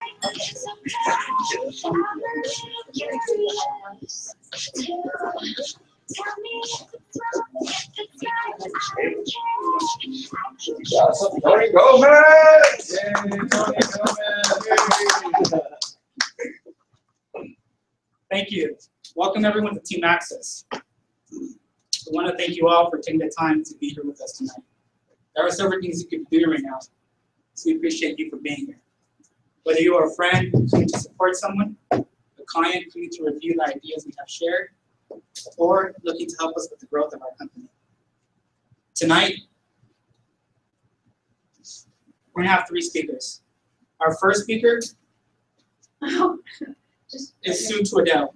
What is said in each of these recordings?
Tony Gomez! Yay, Tony Gomez! Thank you. Welcome everyone to Team Access. I want to thank you all for taking the time to be here with us tonight. There are several things you could be doing right now, so we appreciate you for being here. Whether you are a friend coming to support someone, a client coming to review the ideas we have shared, or looking to help us with the growth of our company. Tonight, we're going to have 3 speakers. Our first speaker is Sue Twardell.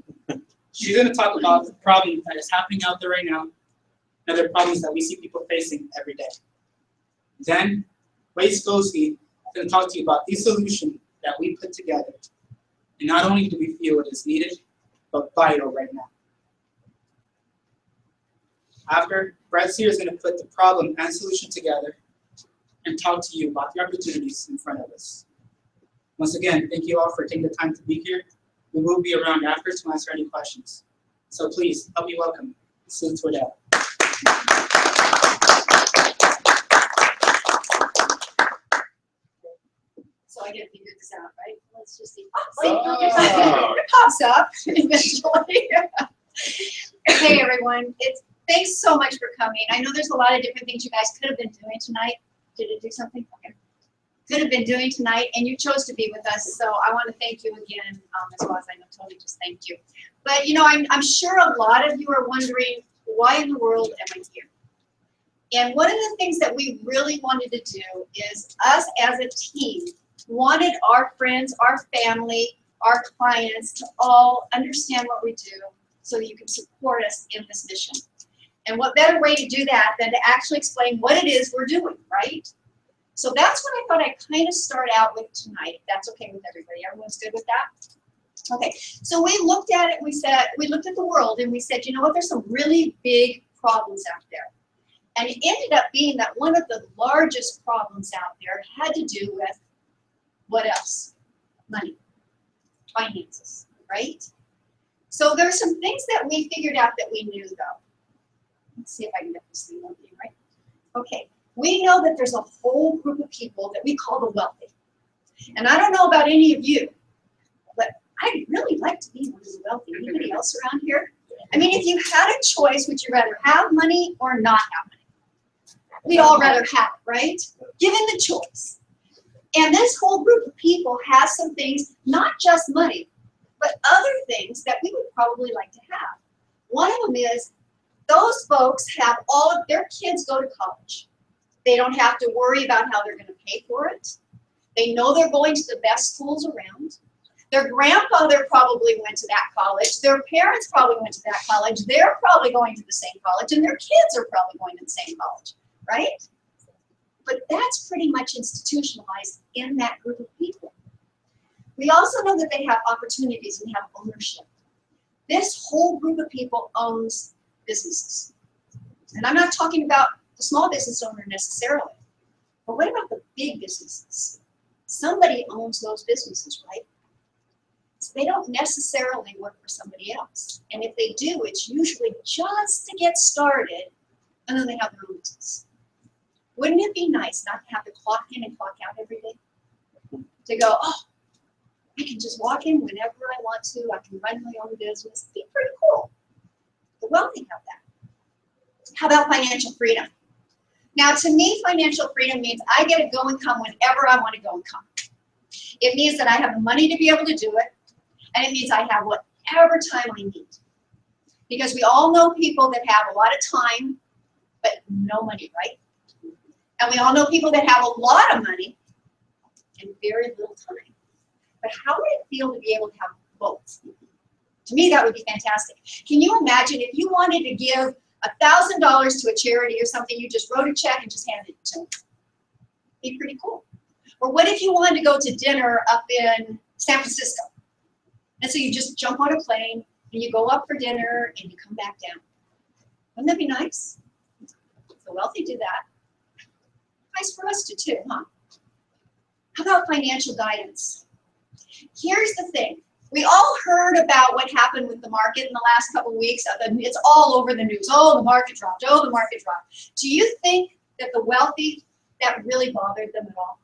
She's going to talk about the problem that is happening out there right now, and other problems that we see people facing every day. Then, Ray Skosky is going to talk to you about the solution that we put together. And not only do we feel it is needed, but vital right now. After, Brad Sear is going to put the problem and solution together and talk to you about the opportunities in front of us. Once again, thank you all for taking the time to be here. We will be around after to answer any questions. So please, help me welcome Sue Twardell. So I get to figure this out, right? Let's just see. Oh, it pops up eventually. Hey everyone, thanks so much for coming. I know there's a lot of different things you guys could have been doing tonight. Did it do something? Okay. Could have been doing tonight, and you chose to be with us. So I want to thank you again, as well as I know Tony just thanked you. But you know, I'm sure a lot of you are wondering, why in the world am I here? And one of the things that we really wanted to do is us as a team wanted our friends, our family, our clients to all understand what we do so that you can support us in this mission. And what better way to do that than to actually explain what it is we're doing, right? So that's what I thought I'd kind of start out with tonight, if that's okay with everybody. Everyone's good with that? Okay, so we looked at it, we looked at the world and we said, you know what, there's some really big problems out there. And it ended up being that one of the largest problems out there had to do with what else? Money, finances, right? So there are some things that we figured out that we knew though. Let's see if I can get this thing working, right? Okay, we know that there's a whole group of people that we call the wealthy. And I don't know about any of you, but I'd really like to be one of the wealthy. Anybody else around here? I mean, if you had a choice, would you rather have money or not have money? We'd all rather have it, right? Given the choice. And this whole group of people has some things, not just money, but other things that we would probably like to have. One of them is those folks have all of their kids go to college. They don't have to worry about how they're going to pay for it. They know they're going to the best schools around. Their grandfather probably went to that college. Their parents probably went to that college. They're probably going to the same college, and their kids are probably going to the same college, right? But that's pretty much institutionalized in that group of people. We also know that they have opportunities and have ownership. This whole group of people owns businesses. And I'm not talking about the small business owner necessarily, but what about the big businesses? Somebody owns those businesses, right? So they don't necessarily work for somebody else. And if they do, it's usually just to get started, and then they have their own business. Wouldn't it be nice not to have to clock in and clock out every day? To go, oh, I can just walk in whenever I want to. I can run my own business. It'd be pretty cool. The wealthy have that. How about financial freedom? Now, to me, financial freedom means I get to go and come whenever I want to go and come. It means that I have the money to be able to do it, and it means I have whatever time I need. Because we all know people that have a lot of time, but no money, right? And we all know people that have a lot of money and very little time. But how would it feel to be able to have both? To me, that would be fantastic. Can you imagine if you wanted to give $1,000 to a charity or something, you just wrote a check and just handed it to them? It'd be pretty cool. Or what if you wanted to go to dinner up in San Francisco? And so you just jump on a plane and you go up for dinner and you come back down. Wouldn't that be nice? The wealthy do that. Nice for us to too, huh? How about financial guidance? Here's the thing. We all heard about what happened with the market in the last couple of weeks. It's all over the news. Oh, the market dropped. Oh, the market dropped. Do you think that the wealthy, that really bothered them at all?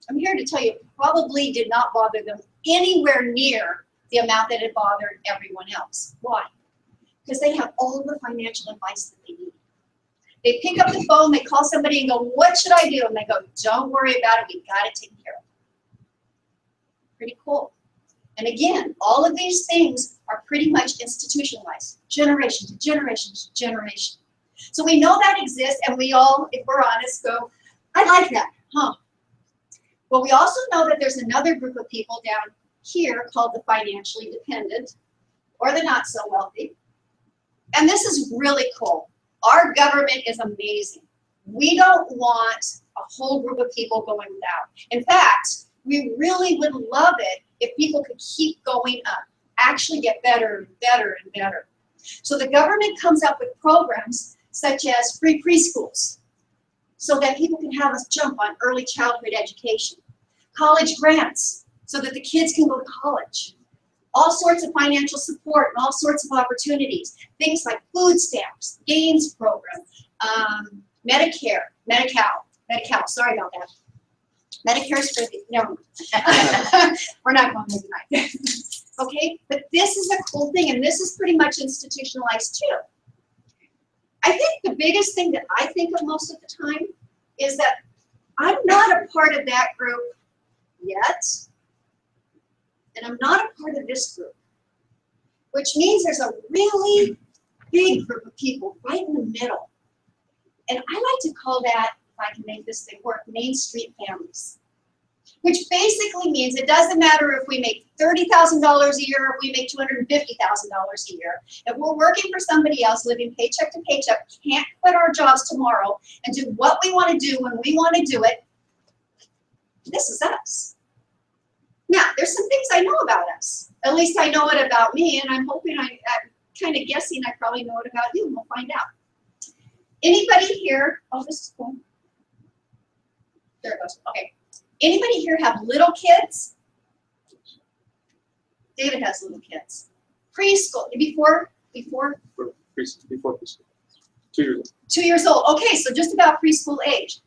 I'm here to tell you, it probably did not bother them anywhere near the amount that it bothered everyone else. Why? Because they have all the financial advice that they need. They pick up the phone, they call somebody and go, what should I do? And they go, don't worry about it, we got it taken care of. Pretty cool. And again, all of these things are pretty much institutionalized, generation to generation to generation. So we know that exists, and we all, if we're honest, go, I like that, huh? But we also know that there's another group of people down here called the financially dependent, or the not so wealthy. And this is really cool. Our government is amazing. We don't want a whole group of people going without. In fact, we really would love it if people could keep going up, actually get better and better and better. So the government comes up with programs such as free preschools, so that people can have us jump on early childhood education, college grants, so that the kids can go to college, all sorts of financial support and all sorts of opportunities, things like food stamps, gains program, Medicare, Medi-Cal, sorry about that. Medicare's for the, no, we're not going there tonight. Okay, but this is a cool thing, and this is pretty much institutionalized too. I think the biggest thing that I think of most of the time is that I'm not a part of that group yet, and I'm not a part of this group, which means there's a really big group of people right in the middle. And I like to call that, if I can make this thing work, Main Street families, which basically means it doesn't matter if we make $30,000 a year, or if we make $250,000 a year. If we're working for somebody else, living paycheck to paycheck, can't quit our jobs tomorrow and do what we want to do when we want to do it, this is us. Now, there's some things I know about us. At least I know it about me, and I'm hoping, I'm kind of guessing I probably know it about you, and we'll find out. Anybody here, oh, this is cool. There it goes, okay. Anybody here have little kids? David has little kids. Preschool, before? Before preschool. 2 years old. 2 years old, okay, so just about preschool age.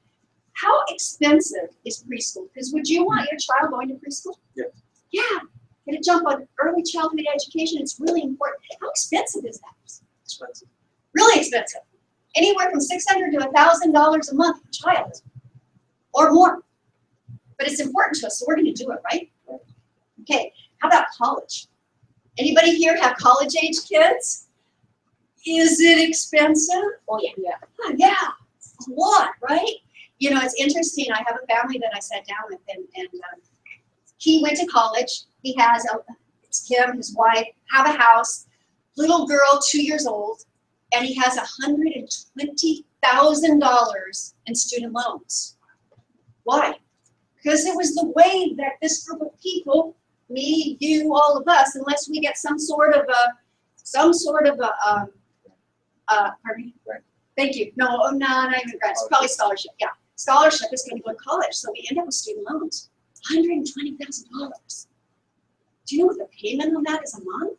How expensive is preschool? Because would you want your child going to preschool? Yeah. Yeah, get a jump on early childhood education, it's really important. How expensive is that? Expensive. Really expensive. Anywhere from $600 to $1,000 a month per child, or more. But it's important to us, so we're going to do it, right? Okay, how about college? Anybody here have college-age kids? Is it expensive? Oh, yeah. Yeah, a lot, right? You know, it's interesting. I have a family that I sat down with, and he went to college. He has, it's him, his wife, have a house, little girl, 2 years old, and he has $120,000 in student loans. Why? Because it was the way that this group of people, me, you, all of us, unless we get some sort of a, pardon me? Thank you. No, not even grants, probably scholarship, yeah. Scholarship is going to go to college, so we end up with student loans. $120,000. Do you know what the payment on that is a month?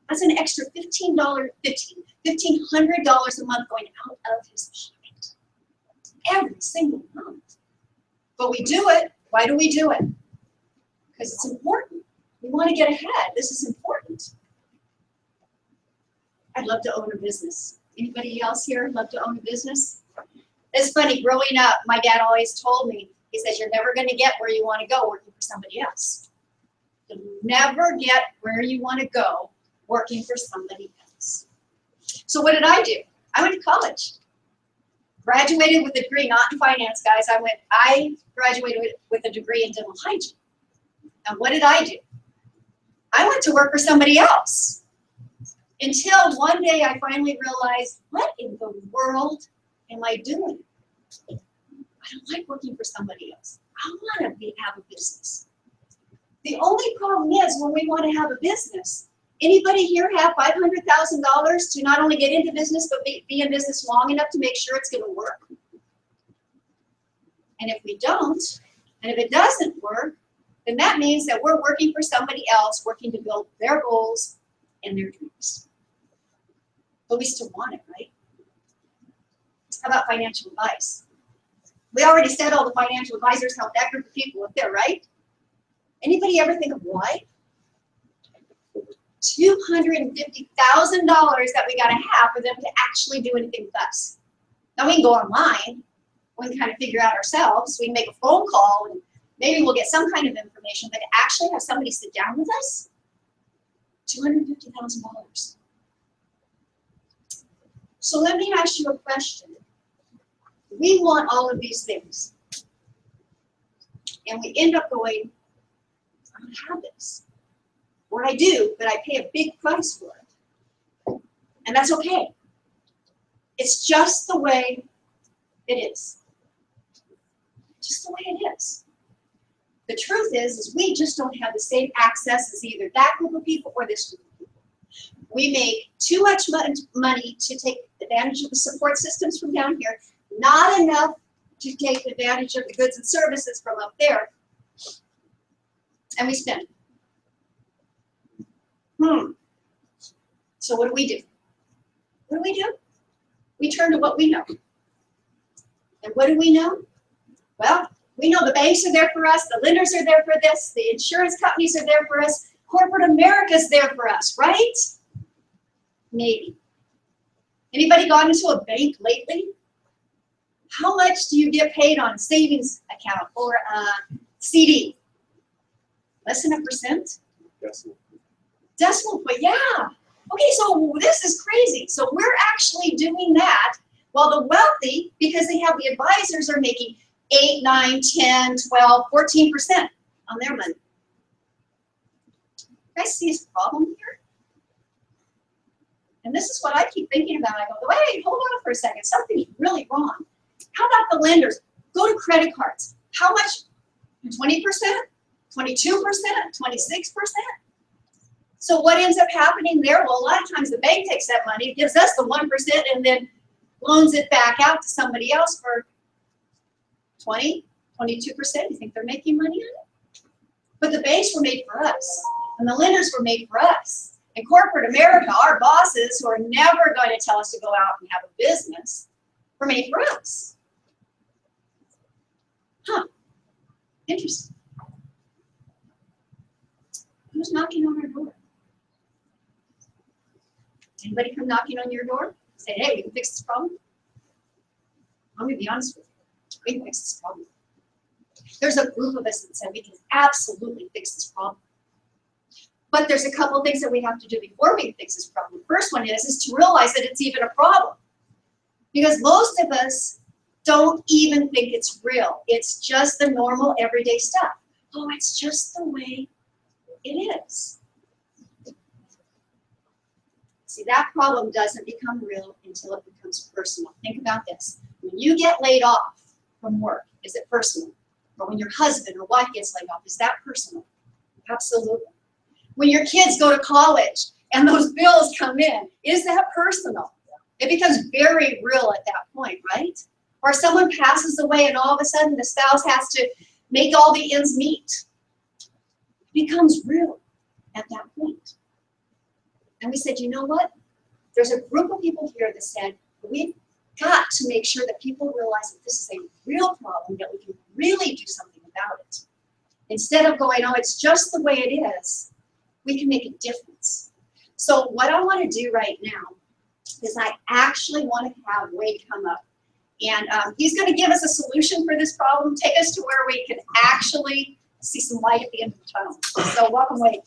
That's an extra $1,500 a month going out of his pocket. Every single month. But we do it. Why do we do it? Because it's important. We want to get ahead. This is important. I'd love to own a business. Anybody else here love to own a business? It's funny, growing up, my dad always told me, he says, you're never going to get where you want to go working for somebody else. You'll never get where you want to go working for somebody else. So what did I do? I went to college. Graduated with a degree, not in finance, guys. I graduated with a degree in dental hygiene. And what did I do? I went to work for somebody else. Until one day I finally realized, what in the world am I doing? I don't like working for somebody else. I want to have a business. The only problem is when we want to have a business, anybody here have $500,000 to not only get into business, but be in business long enough to make sure it's going to work? And if we don't, and if it doesn't work, then that means that we're working for somebody else, working to build their goals and their dreams. But we still want it, right? How about financial advice? We already said all the financial advisors help that group of people up there, right? Anybody ever think of why? $250,000 that we gotta have for them to actually do anything with us. Now we can go online, we can kind of figure out ourselves, we can make a phone call, and maybe we'll get some kind of information, but to actually have somebody sit down with us, $250,000. So let me ask you a question. We want all of these things, and we end up going, I don't have this. Or I do, but I pay a big price for it. And that's okay. It's just the way it is. Just the way it is. The truth is we just don't have the same access as either that group of people or this group of people. We make too much money to take advantage of the support systems from down here, not enough to take advantage of the goods and services from up there, and we spend. So what do we do? What do we do? We turn to what we know. And what do we know? Well, we know the banks are there for us, the lenders are there for this, the insurance companies are there for us, corporate America's there for us, right? Maybe. Anybody gone into a bank lately? How much do you get paid on a savings account or a CD? Less than 1%? Decimal point, yeah. Okay, so this is crazy. So we're actually doing that while the wealthy, because they have the advisors, are making 8, 9, 10, 12, 14% on their money. You guys see this problem here? And this is what I keep thinking about. I go, wait, hold on for a second. Something's really wrong. How about the lenders? Go to credit cards. How much? 20%? 22%? 26%? So what ends up happening there? Well, a lot of times the bank takes that money, gives us the 1%, and then loans it back out to somebody else for 20, 22%. You think they're making money on it? But the banks were made for us, and the lenders were made for us. And corporate America, our bosses, who are never going to tell us to go out and have a business, were made for us. Huh. Interesting. Who's knocking on our door? Anybody come knocking on your door? Say, hey, we can fix this problem? I'm going to be honest with you. We can fix this problem. There's a group of us that said we can absolutely fix this problem. But there's a couple of things that we have to do before we can fix this problem. The first one is to realize that it's even a problem. Because most of us don't even think it's real. It's just the normal everyday stuff. Oh, it's just the way it is. See, that problem doesn't become real until it becomes personal. Think about this. When you get laid off from work, is it personal? Or when your husband or wife gets laid off, is that personal? Absolutely. When your kids go to college and those bills come in, is that personal? It becomes very real at that point, right? Or someone passes away and all of a sudden the spouse has to make all the ends meet. It becomes real at that point. And we said, you know what? There's a group of people here that said, we've got to make sure that people realize that this is a real problem, that we can really do something about it. Instead of going, oh, it's just the way it is, we can make a difference. So what I want to do right now is I actually want to have Wade come up. And he's going to give us a solution for this problem, take us to where we can actually see some light at the end of the tunnel. So welcome, Wade.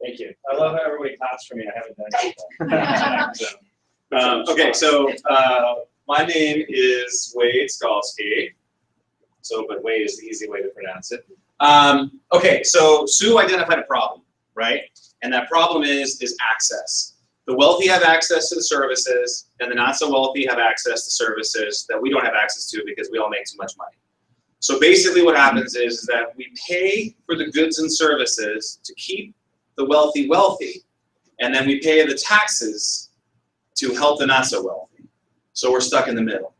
Thank you. I love how everybody claps for me. I haven't done it. Okay, so my name is Wade Skalski. But Wade is the easy way to pronounce it. Okay, so Sue identified a problem, right? And that problem is access. The wealthy have access to the services, and the not so wealthy have access to services that we don't have access to because we all make too much money. So basically what happens is that we pay for the goods and services to keep the wealthy wealthy, and then we pay the taxes to help the not so wealthy. So we're stuck in the middle.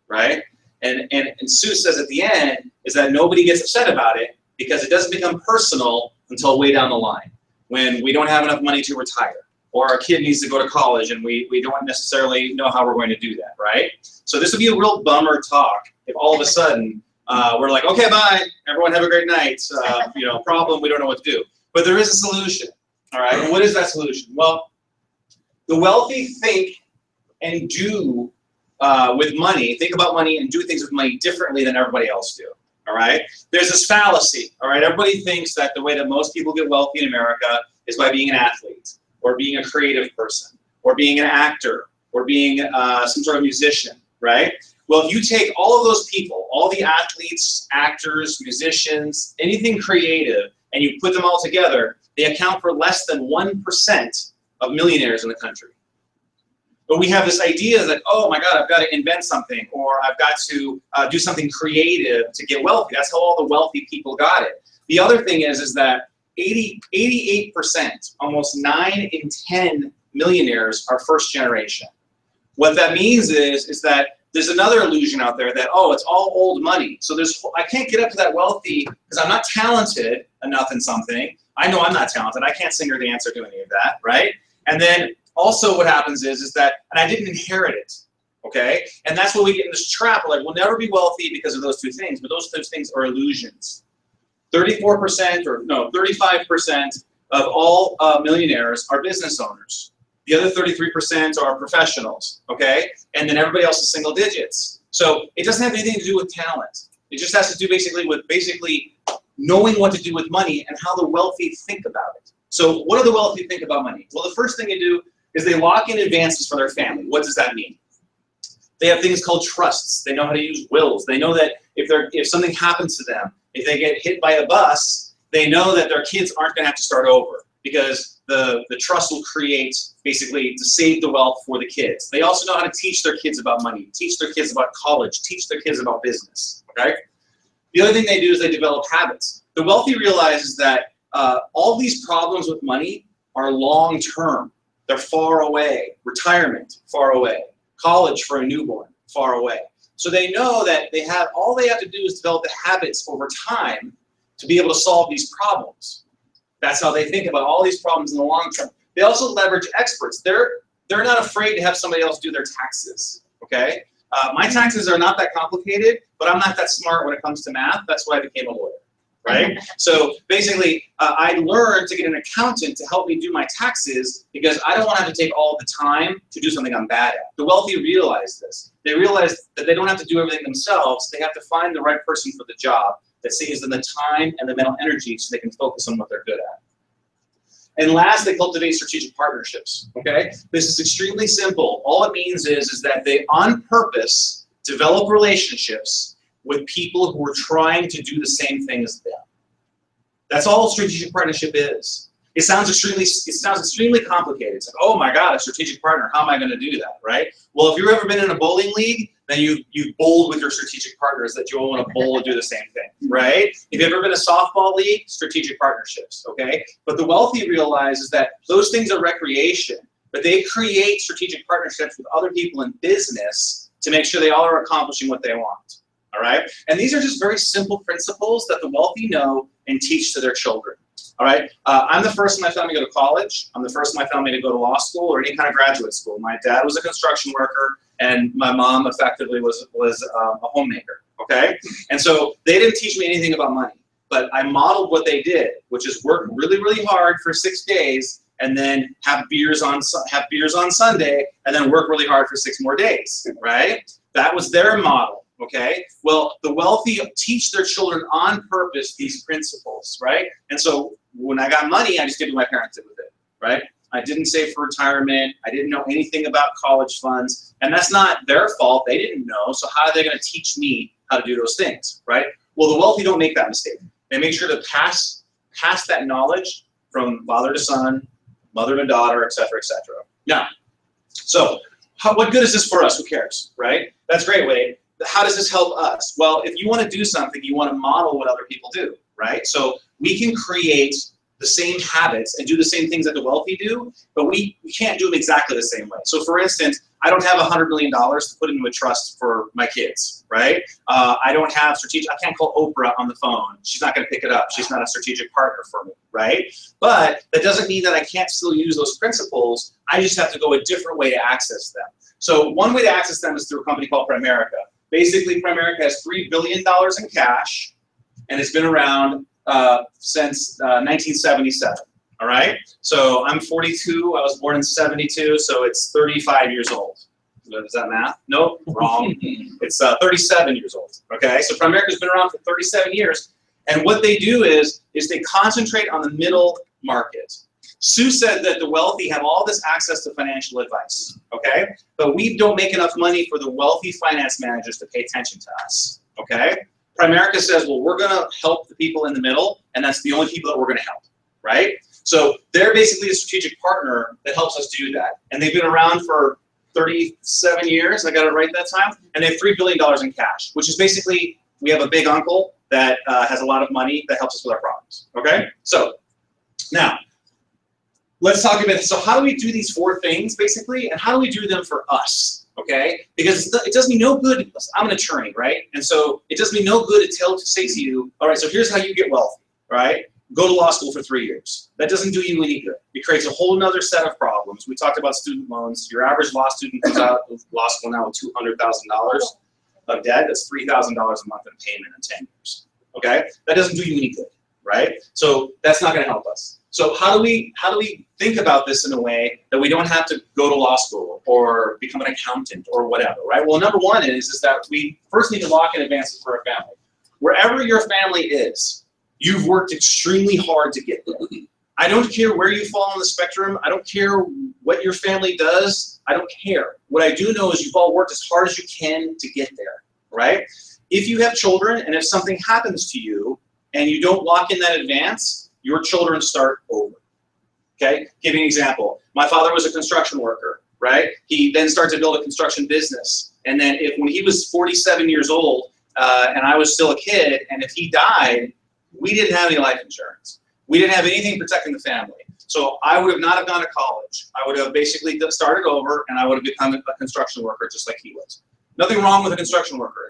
right? And Sue says at the end is that nobody gets upset about it because it doesn't become personal until way down the line, when we don't have enough money to retire, or our kid needs to go to college and we don't necessarily know how we're going to do that, right? So this would be a real bummer talk if all of a sudden we're like, okay, bye, everyone have a great night, problem, we don't know what to do. But there is a solution, all right? And what is that solution? Well, the wealthy think and do with money, think about money and do things with money differently than everybody else do, all right? There's this fallacy, all right? Everybody thinks that the way that most people get wealthy in America is by being an athlete, or being a creative person, or being an actor, or being some sort of musician, right? Well, if you take all of those people, all the athletes, actors, musicians, anything creative, and you put them all together, they account for less than 1% of millionaires in the country. But we have this idea that, oh my God, I've got to invent something, or I've got to do something creative to get wealthy. That's how all the wealthy people got it. The other thing is that 88%, almost 9 in 10 millionaires are first generation. What that means is that there's another illusion out there that, oh, it's all old money. So I can't get up to that wealthy because I'm not talented enough in something. I know I'm not talented. I can't sing or dance or do any of that, right? And then also what happens is that, and I didn't inherit it, okay? And that's where we get in this trap. We're like, we'll never be wealthy because of those two things, but those things are illusions. 35% of all millionaires are business owners. The other 33% are professionals, okay? And then everybody else is single digits. So it doesn't have anything to do with talent. It just has to do with knowing what to do with money and how the wealthy think about it. So what do the wealthy think about money? Well, the first thing they do is they lock in advances for their family. What does that mean? They have things called trusts. They know how to use wills. They know that if something happens to them, if they get hit by a bus, they know that their kids aren't going to have to start over because the trust will create basically to save the wealth for the kids. They also know how to teach their kids about money, teach their kids about college, teach their kids about business, okay? The other thing they do is they develop habits. The wealthy realizes that all these problems with money are long-term. They're far away. Retirement, far away. College for a newborn, far away. So they know that all they have to do is develop the habits over time to be able to solve these problems. That's how they think about all these problems in the long term. They also leverage experts. They're not afraid to have somebody else do their taxes, okay? My taxes are not that complicated, but I'm not that smart when it comes to math. That's why I became a lawyer, right? So basically, I learned to get an accountant to help me do my taxes because I don't want to have to take all the time to do something I'm bad at. The wealthy realize this. They realize that they don't have to do everything themselves. They have to find the right person for the job that saves them the time and the mental energy so they can focus on what they're good at. And last, they cultivate strategic partnerships, okay? This is extremely simple. All it means is that they, on purpose, develop relationships with people who are trying to do the same thing as them. That's all strategic partnership is. It sounds extremely complicated. It's like, oh my God, a strategic partner, how am I gonna do that, right? Well, if you've ever been in a bowling league, then you bowled with your strategic partners that you all want to bowl and do the same thing, right? If you've ever been in a softball league, strategic partnerships, okay? But the wealthy realize is that those things are recreation, but they create strategic partnerships with other people in business to make sure they all are accomplishing what they want, all right? And these are just very simple principles that the wealthy know and teach to their children. All right, I'm the first in my family to go to college. I'm the first in my family to go to law school or any kind of graduate school. My dad was a construction worker, and my mom effectively was a homemaker, okay? And so they didn't teach me anything about money, but I modeled what they did, which is work really, really hard for 6 days and then have beers on Sunday and then work really hard for 6 more days, right? That was their model. Okay, well, the wealthy teach their children on purpose these principles, right? And so when I got money, I just did what my parents did with it, right? I didn't save for retirement. I didn't know anything about college funds, and that's not their fault. They didn't know, so how are they going to teach me how to do those things, right? Well, the wealthy don't make that mistake. They make sure to pass that knowledge from father to son, mother to daughter, et cetera, et cetera. Now, so what good is this for us? Who cares, right? That's great, Wade. How does this help us? Well, if you want to do something, you want to model what other people do, right? So we can create the same habits and do the same things that the wealthy do, but we can't do them exactly the same way. So for instance, I don't have $100 million to put into a trust for my kids, right? I don't have strategic, I can't call Oprah on the phone. She's not gonna pick it up. She's not a strategic partner for me, right? But that doesn't mean that I can't still use those principles. I just have to go a different way to access them. So one way to access them is through a company called Primerica. Basically, Primerica has $3 billion in cash, and it's been around since 1977. All right, so I'm 42. I was born in 72, so it's 35 years old. Is that math? Nope, wrong. It's 37 years old. Okay, so Primerica's been around for 37 years, and what they do is they concentrate on the middle market. Sue said that the wealthy have all this access to financial advice. Okay, but we don't make enough money for the wealthy finance managers to pay attention to us. Okay, Primerica says, well, we're going to help the people in the middle, and that's the only people that we're going to help. Right? So they're basically a strategic partner that helps us do that. And they've been around for 37 years, I got it right that time, and they have $3 billion in cash, which is basically, we have a big uncle that has a lot of money that helps us with our problems, okay? So now, let's talk about this. So how do we do these 4 things, basically, and how do we do them for us, okay? Because it does me no good, I'm an attorney, right? And so it does me no good to say to you, all right, so here's how you get wealthy, right? Go to law school for 3 years. That doesn't do you any good. It creates a whole nother set of problems. We talked about student loans. Your average law student comes out of law school now with $200,000 of debt. That's $3,000 a month in payment in 10 years. Okay? That doesn't do you any good, right? So that's not going to help us. So how do we think about this in a way that we don't have to go to law school or become an accountant or whatever, right? Well, number one is that we first need to lock in advances for our family. Wherever your family is, you've worked extremely hard to get there. I don't care where you fall on the spectrum. I don't care what your family does. I don't care. What I do know is you've all worked as hard as you can to get there, right? If you have children and if something happens to you and you don't lock in that advance, your children start over, okay? Give you an example. My father was a construction worker, right? He then started to build a construction business. And then when he was 47 years old and I was still a kid, and if he died, we didn't have any life insurance. We didn't have anything protecting the family. So I would have not have gone to college. I would have basically started over, and I would have become a construction worker just like he was. Nothing wrong with a construction worker.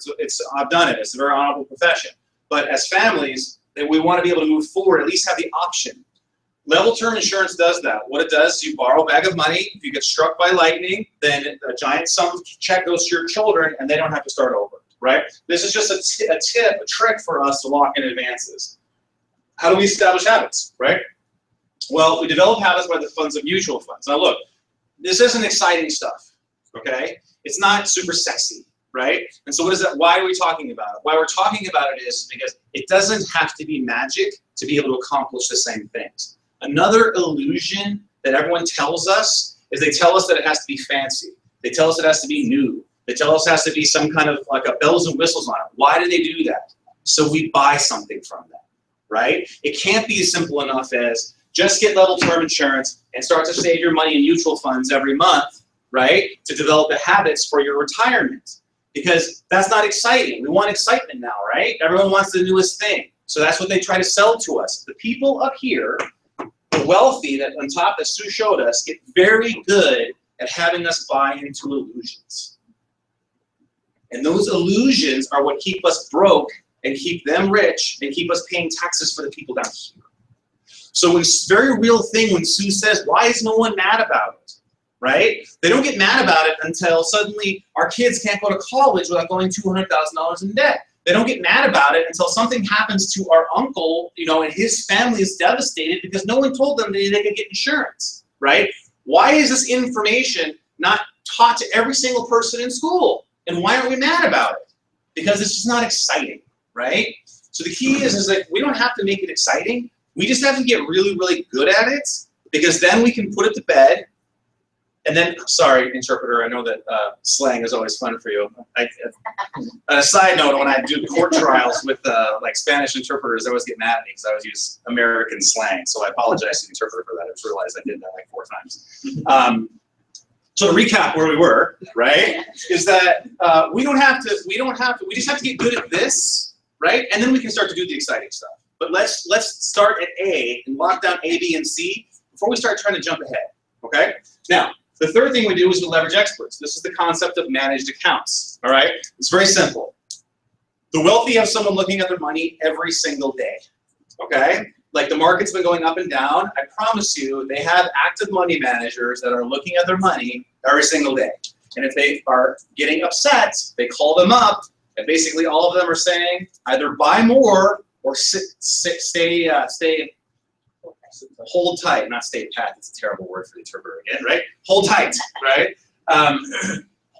I've done it. It's a very honorable profession. But as families, we want to be able to move forward, at least have the option. Level term insurance does that. What it does is you borrow a bag of money. If you get struck by lightning, then a giant sum check goes to your children, and they don't have to start over. Right? This is just a trick for us to lock in advances. How do we establish habits, right? Well, we develop habits by the funds of mutual funds. Now look, this isn't exciting stuff, okay? It's not super sexy, right? And so what is that? Why are we talking about it? Why we're talking about it is because it doesn't have to be magic to be able to accomplish the same things. Another illusion that everyone tells us is they tell us that it has to be fancy. They tell us it has to be new. They tell us it has to be some kind of like a bells and whistles on it. Why do they do that? So we buy something from them, right? It can't be as simple enough as just get level term insurance and start to save your money in mutual funds every month, right? To develop the habits for your retirement. Because that's not exciting. We want excitement now, right? Everyone wants the newest thing. So that's what they try to sell to us. The people up here, the wealthy that on top that Sue showed us, get very good at having us buy into illusions. And those illusions are what keep us broke and keep them rich and keep us paying taxes for the people down here. So it's a very real thing when Sue says, why is no one mad about it, right? They don't get mad about it until suddenly our kids can't go to college without going $200,000 in debt. They don't get mad about it until something happens to our uncle, you know, and his family is devastated because no one told them that they could get insurance, right? Why is this information not taught to every single person in school? And why aren't we mad about it? Because it's just not exciting, right? So the key is like we don't have to make it exciting. We just have to get really, really good at it because then we can put it to bed. And then, sorry, interpreter, I know that slang is always fun for you. On a side note, when I do court trials with like Spanish interpreters, they always get mad at me because I always use American slang. So I apologize to the interpreter for that. I just realized I did that like 4 times. So to recap where we were, right, is that we just have to get good at this, right? And then we can start to do the exciting stuff. But let's start at A and lock down A, B, and C before we start trying to jump ahead, okay? Now, The third thing we do is we leverage experts. This is the concept of managed accounts, all right? It's very simple. The wealthy have someone looking at their money every single day, okay? Like the market's been going up and down. I promise you, they have active money managers that are looking at their money every single day. And if they are getting upset, they call them up, and basically all of them are saying either buy more or hold tight, not stay pat. It's a terrible word for the interpreter again, right? Hold tight, right?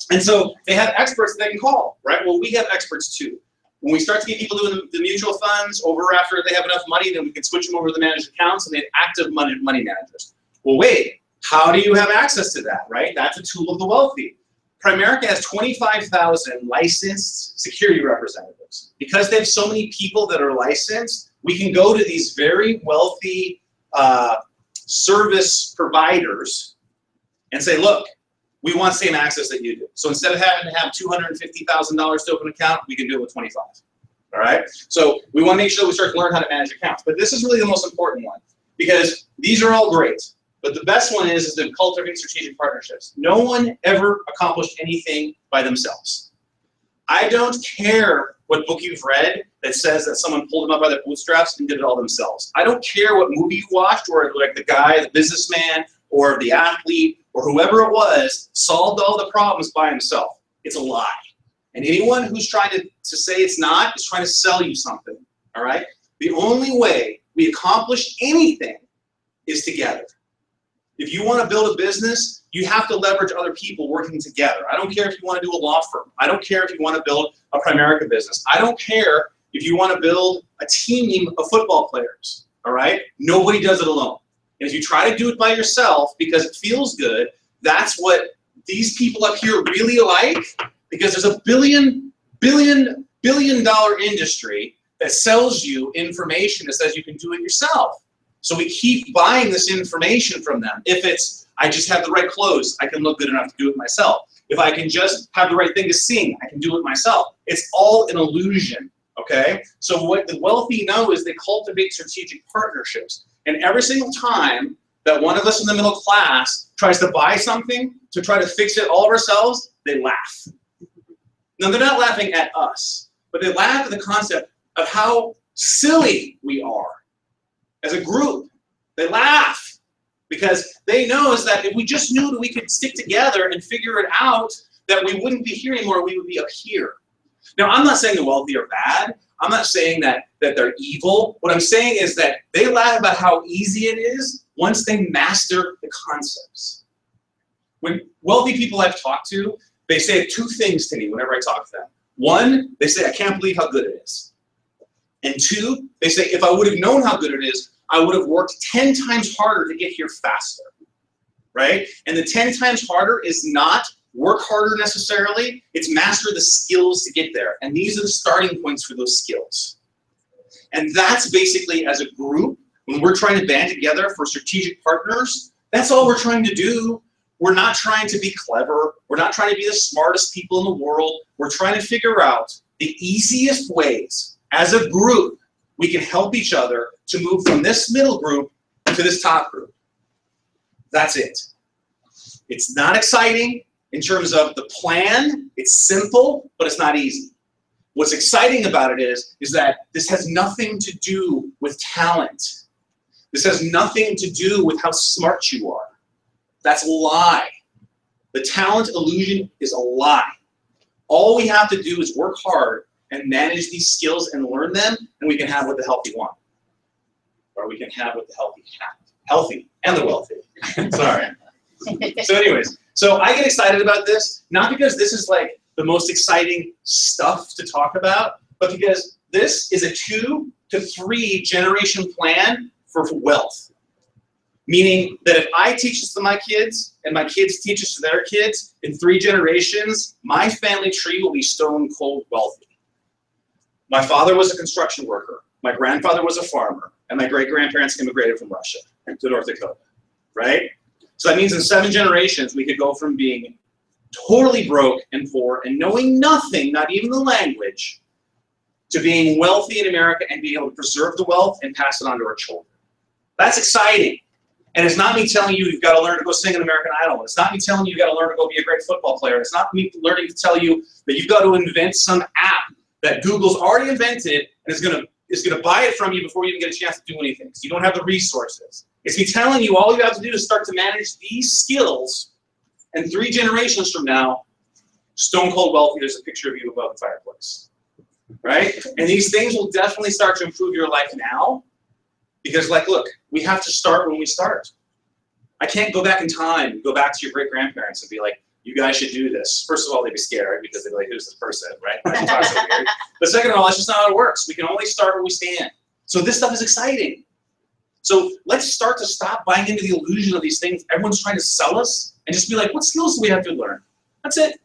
And so they have experts that they can call, right? Well, we have experts too. When we start to get people doing the mutual funds over after they have enough money, then we can switch them over to the managed accounts, and they have active money managers. Well, wait, how do you have access to that, right? That's a tool of the wealthy. Primerica has 25,000 licensed security representatives. Because they have so many people that are licensed, we can go to these very wealthy service providers and say, look, we want the same access that you do. So instead of having to have $250,000 to open an account, we can do it with 25. All right? So we want to make sure that we start to learn how to manage accounts. But this is really the most important one, because these are all great. But the best one is the cultivating strategic partnerships. No one ever accomplished anything by themselves. I don't care what book you've read that says that someone pulled them up by their bootstraps and did it all themselves. I don't care what movie you watched, or like the guy, the businessman, or the athlete, or whoever it was, solved all the problems by himself. It's a lie. And anyone who's trying to say it's not is trying to sell you something, all right? The only way we accomplish anything is together. If you want to build a business, you have to leverage other people working together. I don't care if you want to do a law firm. I don't care if you want to build a Primerica business. I don't care if you want to build a team of football players, all right? Nobody does it alone. And if you try to do it by yourself because it feels good, that's what these people up here really like, because there's a billion dollar industry that sells you information that says you can do it yourself. So we keep buying this information from them. If it's, I just have the right clothes, I can look good enough to do it myself. If I can just have the right thing to sing, I can do it myself. It's all an illusion, okay? So what the wealthy know is they cultivate strategic partnerships. And every single time that one of us in the middle class tries to buy something to try to fix it all of ourselves, they laugh. Now, they're not laughing at us, but they laugh at the concept of how silly we are as a group. They laugh because they know is that if we just knew that we could stick together and figure it out, that we wouldn't be here anymore, we would be up here. Now, I'm not saying the wealthy are bad. I'm not saying that they're evil. What I'm saying is that they laugh about how easy it is once they master the concepts. When wealthy people I've talked to, they say two things to me whenever I talk to them. One, they say, I can't believe how good it is. And two, they say, if I would have known how good it is, I would have worked 10 times harder to get here faster, right? And the 10 times harder is not work harder necessarily, it's master the skills to get there. And these are the starting points for those skills. And that's basically, as a group, when we're trying to band together for strategic partners, that's all we're trying to do. We're not trying to be clever. We're not trying to be the smartest people in the world. We're trying to figure out the easiest ways, as a group, we can help each other to move from this middle group to this top group. That's it. It's not exciting in terms of the plan. It's simple, but it's not easy. What's exciting about it is that this has nothing to do with talent. This has nothing to do with how smart you are. That's a lie. The talent illusion is a lie. All we have to do is work hard and manage these skills and learn them, and we can have what the healthy want. Or we can have what the healthy have. Healthy and the wealthy. Sorry. So anyways, so I get excited about this, not because this is like the most exciting stuff to talk about, but because this is a 2 to 3 generation plan for wealth. Meaning that if I teach this to my kids and my kids teach this to their kids, in 3 generations, my family tree will be stone cold wealthy. My father was a construction worker. My grandfather was a farmer. And my great-grandparents immigrated from Russia to North Dakota, right? So that means in 7 generations, we could go from being totally broke and poor and knowing nothing, not even the language, to being wealthy in America and being able to preserve the wealth and pass it on to our children. That's exciting. And it's not me telling you you've got to learn to go sing an American Idol. It's not me telling you you've got to learn to go be a great football player. It's not me learning to tell you that you've got to invent some app that Google's already invented and is gonna buy it from you before you even get a chance to do anything, because you don't have the resources. It's me telling you all you have to do is start to manage these skills, and 3 generations from now, stone cold wealthy, there's a picture of you above the fireplace. Right? And these things will definitely start to improve your life now, because, like, look, we have to start when we start. I can't go back in time and go back to your great-grandparents and be like, you guys should do this. First of all, they'd be scared because they'd be like, who's this person, right? Why does she talk so weird? But second of all, that's just not how it works. We can only start where we stand. So this stuff is exciting. So let's start to stop buying into the illusion of these things everyone's trying to sell us, and just be like, what skills do we have to learn? That's it.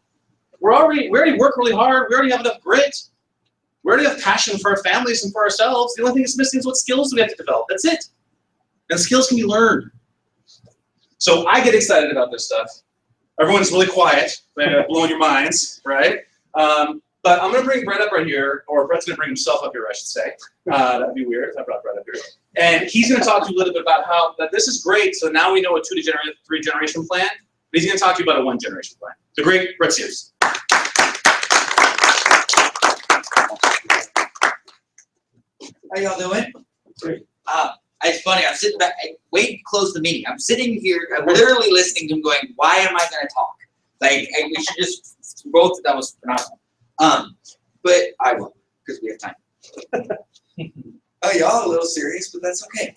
We already work really hard. We already have enough grit. We already have passion for our families and for ourselves. The only thing that's missing is what skills do we have to develop. That's it. And skills can be learned. So I get excited about this stuff. Everyone's really quiet, blowing your minds, right? But I'm going to bring Brett up right here, or Brett's going to bring himself up here, I should say. That'd be weird if I brought Brett up here. And he's going to talk to you a little bit about how that this is great. So now we know a 2 to 3 generation plan. But he's going to talk to you about a 1 generation plan. The great Brett Sears. How y'all doing? Great. It's funny, I'm sitting back, Wade closed the meeting. I'm sitting here, I'm literally listening to him going, why am I gonna talk? Like, we should just, both, that was phenomenal. But I will, because we have time. Oh, y'all a little serious, but that's okay.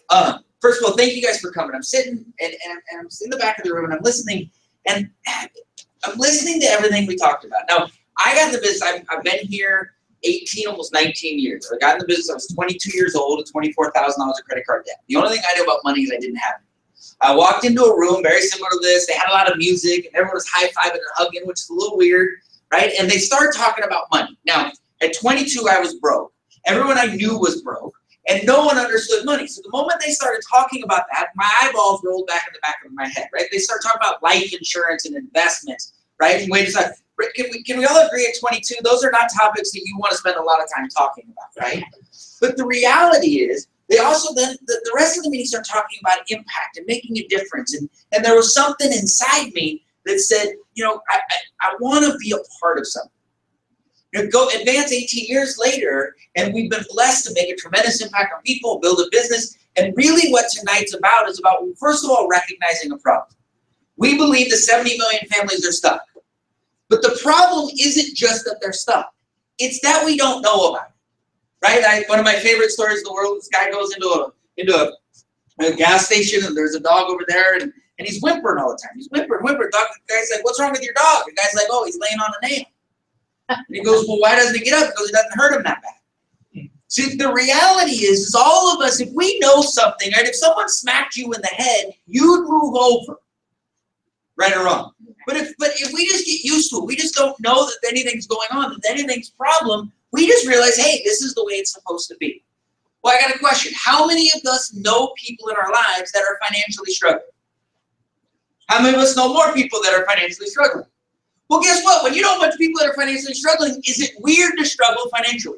First of all, thank you guys for coming. I'm sitting, and I'm in the back of the room, and I'm listening, and I'm listening to everything we talked about. Now, I got in the business, I've been here 18, almost 19 years. I got in the business, I was 22 years old with $24,000 of credit card debt. The only thing I knew about money is I didn't have it. I walked into a room very similar to this. They had a lot of music, and everyone was high-fiving and hugging, which is a little weird, right? And they started talking about money. Now, at 22, I was broke. Everyone I knew was broke, and no one understood money. So the moment they started talking about that, my eyeballs rolled back in the back of my head, right? They started talking about life insurance and investments, right? And Wade decided, can we all agree at 22, those are not topics that you want to spend a lot of time talking about, right? But the reality is, they also then, the rest of the meeting started talking about impact and making a difference. And there was something inside me that said, you know, I want to be a part of something. You know, go advance 18 years later, and we've been blessed to make a tremendous impact on people, build a business. And really what tonight's about is about, first of all, recognizing a problem. We believe that 70 million families are stuck. But the problem isn't just that they're stuck. It's that we don't know about it, right? One of my favorite stories in the world, this guy goes into a gas station, and there's a dog over there, and he's whimpering all the time. He's whimpering. The guy's like, what's wrong with your dog? The guy's like, oh, he's laying on a nail. And he goes, well, why doesn't he get up? Because it doesn't hurt him that bad. See, the reality is all of us, if we know something, right? If someone smacked you in the head, you'd move over, right or wrong. But if we just get used to it, we just don't know that anything's going on, that anything's a problem, we just realize, hey, this is the way it's supposed to be. Well, I got a question. How many of us know people in our lives that are financially struggling? How many of us know more people that are financially struggling? Well, guess what? When you know a bunch of people that are financially struggling, is it weird to struggle financially?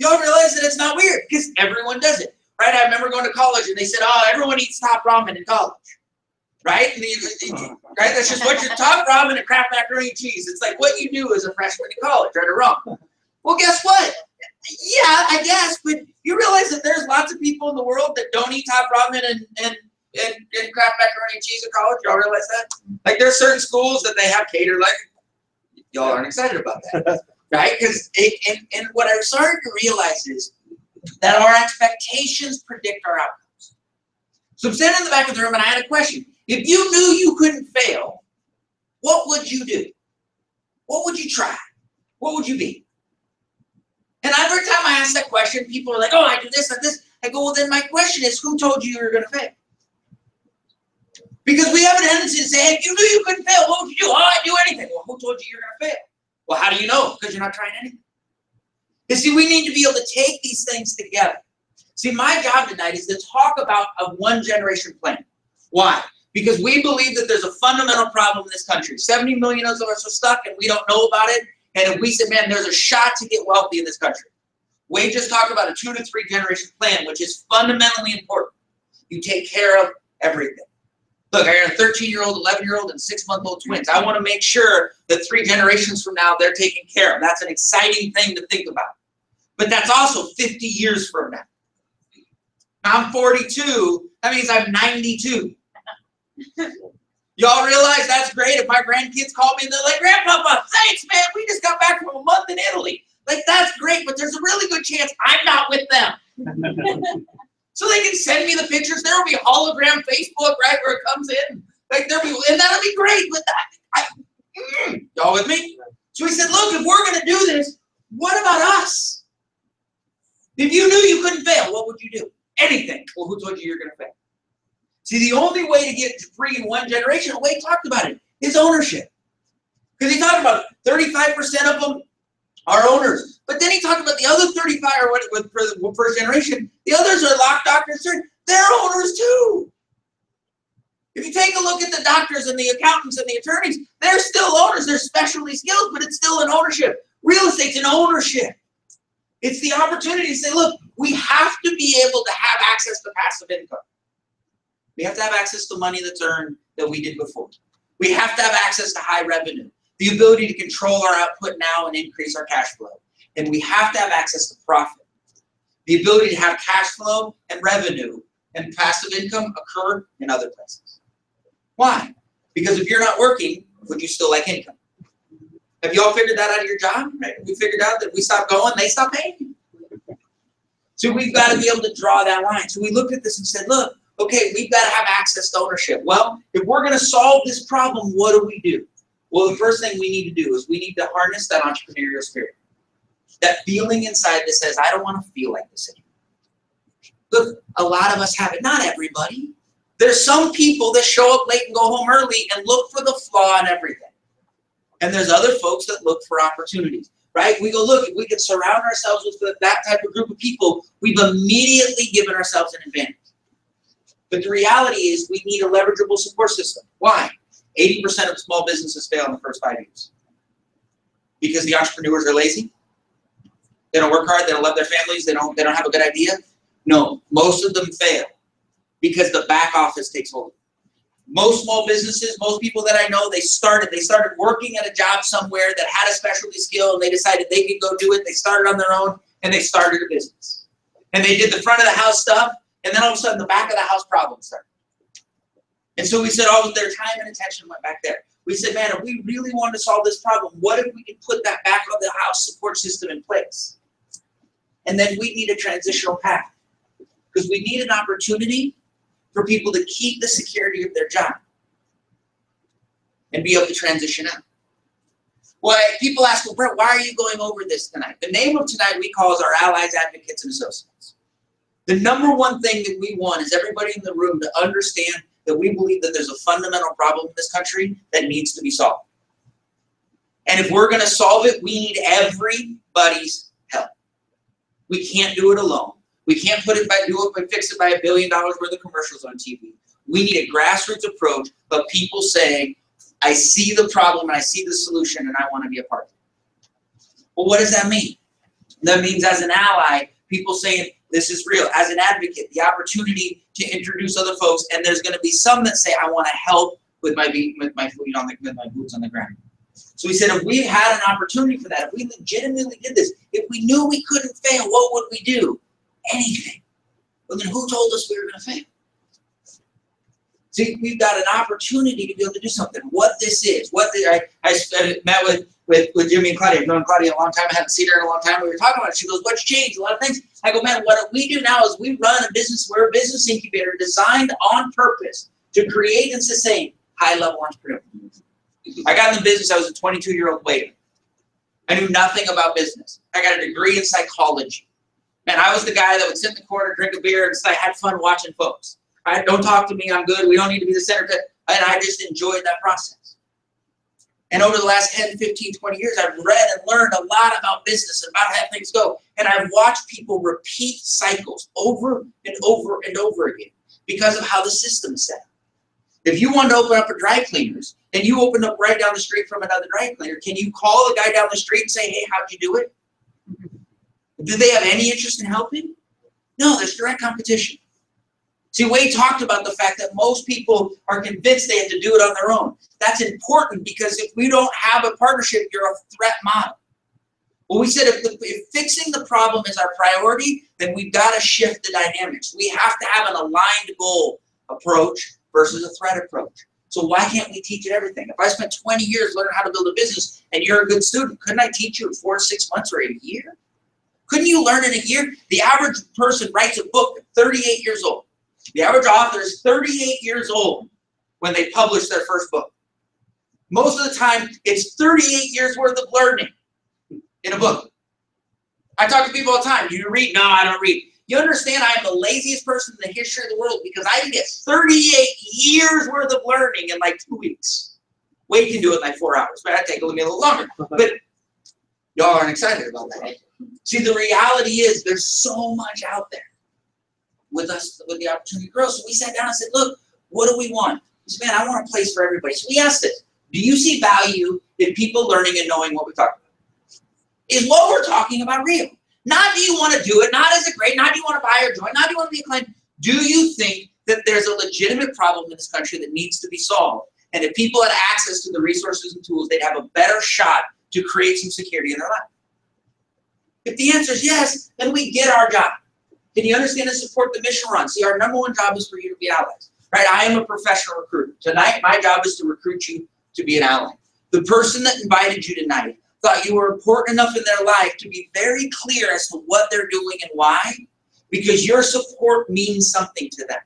You'll realize that it's not weird, because everyone does it, right? I remember going to college, and they said, oh, everyone eats top ramen in college. Right? Right? That's just what your top ramen and Kraft macaroni and cheese. It's like what you do as a freshman in college, right or wrong. Well, guess what? Yeah, I guess, but you realize that there's lots of people in the world that don't eat top ramen and Kraft macaroni and cheese in college. Y'all realize that? Like there's certain schools that they have catered, like y'all aren't excited about that. Right? Because and what I've started to realize is that our expectations predict our outcomes. So I'm standing in the back of the room, and I had a question. If you knew you couldn't fail, what would you do? What would you try? What would you be? And every time I ask that question, people are like, oh, I do this and this. I go, well, then my question is, who told you were going to fail? Because we have a tendency to say, hey, if you knew you couldn't fail, what would you do? Oh, I'd do anything. Well, who told you you're going to fail? Well, how do you know? Because you're not trying anything. You see, we need to be able to take these things together. See, my job tonight is to talk about a 1 generation plan. Why? Because we believe that there's a fundamental problem in this country. 70 million of us are stuck, and we don't know about it. And if we say, man, there's a shot to get wealthy in this country. Wade just talked about a 2 to 3 generation plan, which is fundamentally important. You take care of everything. Look, I got a 13-year-old, 11-year-old, and 6-month-old twins. I want to make sure that 3 generations from now, they're taken care of. That's an exciting thing to think about. But that's also 50 years from now. I'm 42. That means I'm 92. Y'all realize that's great if my grandkids call me and they're like, Grandpapa, thanks, man. We just got back from a month in Italy. Like, that's great, but there's a really good chance I'm not with them. So they can send me the pictures. There will be hologram Facebook, right, where it comes in. Like, and that'll be great. But y'all with me? So we said, look, if we're going to do this, what about us? If you knew you couldn't fail, what would you do? Anything. Well, who told you you're going to fail? See, the only way to get free in one generation, Wade talked about it, is ownership. Because he talked about 35% of them are owners. But then he talked about the other 35 or what for the first generation. The others are lock doctors. They're owners too. If you take a look at the doctors and the accountants and the attorneys, they're still owners. They're specialty skills, but it's still an ownership. Real estate's an ownership. It's the opportunity to say, look, we have to be able to have access to passive income. We have to have access to money that's earned that we did before. We have to have access to high revenue, the ability to control our output now and increase our cash flow. And we have to have access to profit, the ability to have cash flow and revenue and passive income occur in other places. Why? Because if you're not working, would you still like income? Have you all figured that out of your job? Right? We figured out that if we stop going, they stop paying you. So we've got to be able to draw that line. So we looked at this and said, look, okay, we've got to have access to ownership. Well, if we're going to solve this problem, what do? Well, the first thing we need to do is we need to harness that entrepreneurial spirit. That feeling inside that says, I don't want to feel like this anymore. Look, a lot of us have it. Not everybody. There's some people that show up late and go home early and look for the flaw in everything. And there's other folks that look for opportunities, right? We go, look, if we can surround ourselves with that type of group of people, we've immediately given ourselves an advantage. But the reality is we need a leverageable support system. Why? 80% of small businesses fail in the first 5 years. Because the entrepreneurs are lazy. They don't work hard. They don't love their families. They don't have a good idea. No, most of them fail because the back office takes hold. Most small businesses, most people that I know, they started working at a job somewhere that had a specialty skill and they decided they could go do it. They started on their own and they started a business. And they did the front of the house stuff and then all of a sudden the back of the house problems started. And so we said all of their time and attention went back there. We said, man, if we really want to solve this problem, what if we could put that back of the house support system in place? And then we need a transitional path because we need an opportunity for people to keep the security of their job and be able to transition out. Well, people ask, well, Brett, why are you going over this tonight? The name of tonight we call is our allies, advocates, and associates. The number one thing that we want is everybody in the room to understand that we believe that there's a fundamental problem in this country that needs to be solved. And if we're going to solve it, we need everybody's help. We can't do it alone. We can't fix it by $1 billion worth of commercials on TV. We need a grassroots approach of people saying, I see the problem and I see the solution and I want to be a part of it. Well, what does that mean? That means as an ally, people saying, this is real. As an advocate, the opportunity to introduce other folks, and there's going to be some that say, I want to help with my boots on the ground. So we said, if we had an opportunity for that, if we legitimately did this, if we knew we couldn't fail, what would we do? Anything. Well, then who told us we were going to fail? See, we've got an opportunity to be able to do something. What this is, I met with Jimmy and Claudia. I've known Claudia a long time. I haven't seen her in a long time. We were talking about it. She goes, what's changed? A lot of things. I go, man, what we do now is we run a business. We're a business incubator designed on purpose to create and sustain high-level entrepreneurs. I got in the business. I was a 22-year-old waiter. I knew nothing about business. I got a degree in psychology. Man, I was the guy that would sit in the corner, drink a beer, and say, I had fun watching folks. Right? Don't talk to me. I'm good. We don't need to be the center. And I just enjoyed that process. And over the last 10, 15, 20 years, I've read and learned a lot about business and about how things go. And I've watched people repeat cycles over and over and over again because of how the system is set up. If you want to open up a dry cleaners and you open up right down the street from another dry cleaner, can you call the guy down the street and say, hey, how'd you do it? Do they have any interest in helping? No, there's direct competition. See, Wade talked about the fact that most people are convinced they have to do it on their own. That's important because if we don't have a partnership, you're a threat model. Well, we said if fixing the problem is our priority, then we've got to shift the dynamics. We have to have an aligned goal approach versus a threat approach. So why can't we teach it everything? If I spent 20 years learning how to build a business and you're a good student, couldn't I teach you in 4 to 6 months or a year? Couldn't you learn in a year? The average person writes a book at 38 years old. The average author is 38 years old when they publish their first book. Most of the time, it's 38 years worth of learning in a book. I talk to people all the time. Do you read? No, I don't read. You understand I am the laziest person in the history of the world because I can get 38 years worth of learning in like 2 weeks. Wade can do it in like 4 hours, but I'd take a little longer. But y'all aren't excited about that. See, the reality is there's so much out there with us, with the opportunity to grow. So we sat down and said, look, what do we want? He said, man, I want a place for everybody. So we asked this, do you see value in people learning and knowing what we talked about? Is what we're talking about real? Not do you want to do it, not is it great, not do you want to buy or join, not do you want to be a client. Do you think that there's a legitimate problem in this country that needs to be solved? And if people had access to the resources and tools, they'd have a better shot to create some security in their life. If the answer is yes, then we get our job. Can you understand and support the mission run? See, our number one job is for you to be allies. Right? I am a professional recruiter. Tonight, my job is to recruit you to be an ally. The person that invited you tonight thought you were important enough in their life to be very clear as to what they're doing and why, because your support means something to them.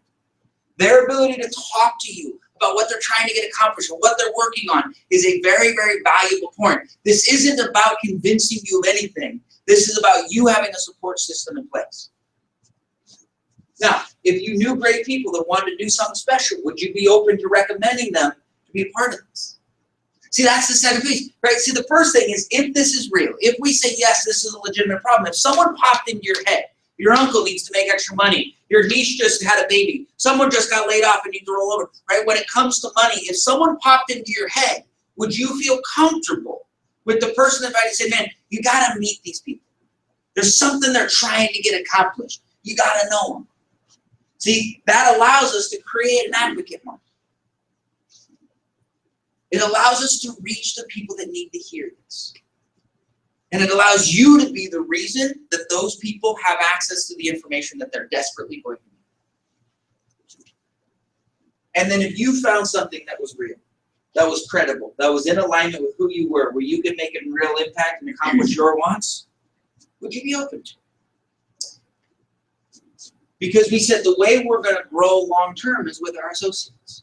Their ability to talk to you about what they're trying to get accomplished and what they're working on is a very, very valuable point. This isn't about convincing you of anything. This is about you having a support system in place. Now, if you knew great people that wanted to do something special, would you be open to recommending them to be a part of this? See, that's the second piece, right? See, the first thing is, if this is real, if we say, yes, this is a legitimate problem, if someone popped into your head, your uncle needs to make extra money, your niece just had a baby, someone just got laid off and needs to roll over, right? When it comes to money, if someone popped into your head, would you feel comfortable with the person that invited, say, man, you got to meet these people. There's something they're trying to get accomplished. You got to know them. See, that allows us to create an advocate market. It allows us to reach the people that need to hear this. And it allows you to be the reason that those people have access to the information that they're desperately going to need. And then if you found something that was real, that was credible, that was in alignment with who you were, where you could make a real impact and accomplish your wants, would you be open to it? Because we said the way we're going to grow long-term is with our associates.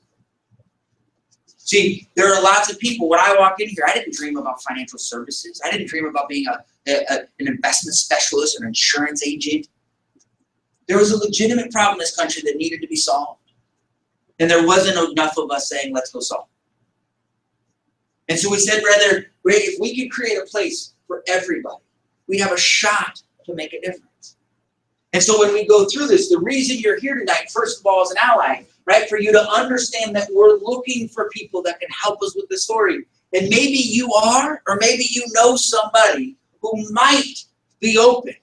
See, there are lots of people, when I walked in here, I didn't dream about financial services. I didn't dream about being an investment specialist or an insurance agent. There was a legitimate problem in this country that needed to be solved. And there wasn't enough of us saying, let's go solve it. And so we said, rather, if we could create a place for everybody, we'd have a shot to make a difference. And so when we go through this, the reason you're here tonight, first of all, as an ally, right, for you to understand that we're looking for people that can help us with the story. And maybe you are, or maybe you know somebody who might be open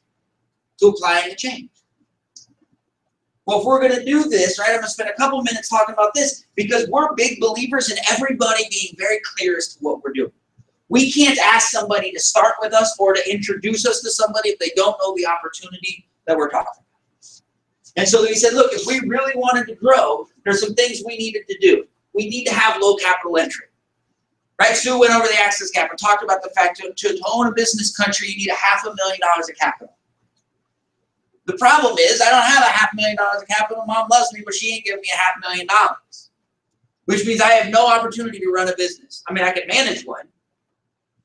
to applying the change. Well, if we're going to do this, right, I'm going to spend a couple minutes talking about this because we're big believers in everybody being very clear as to what we're doing. We can't ask somebody to start with us or to introduce us to somebody if they don't know the opportunity that we're talking about. And so we said, look, if we really wanted to grow, there's some things we needed to do. We need to have low capital entry. Right? Sue went over the access gap and talked about the fact to own a business country, you need $500,000 of capital. The problem is I don't have $500,000 of capital. Mom loves me, but she ain't giving me $500,000. Which means I have no opportunity to run a business. I mean, I can manage one,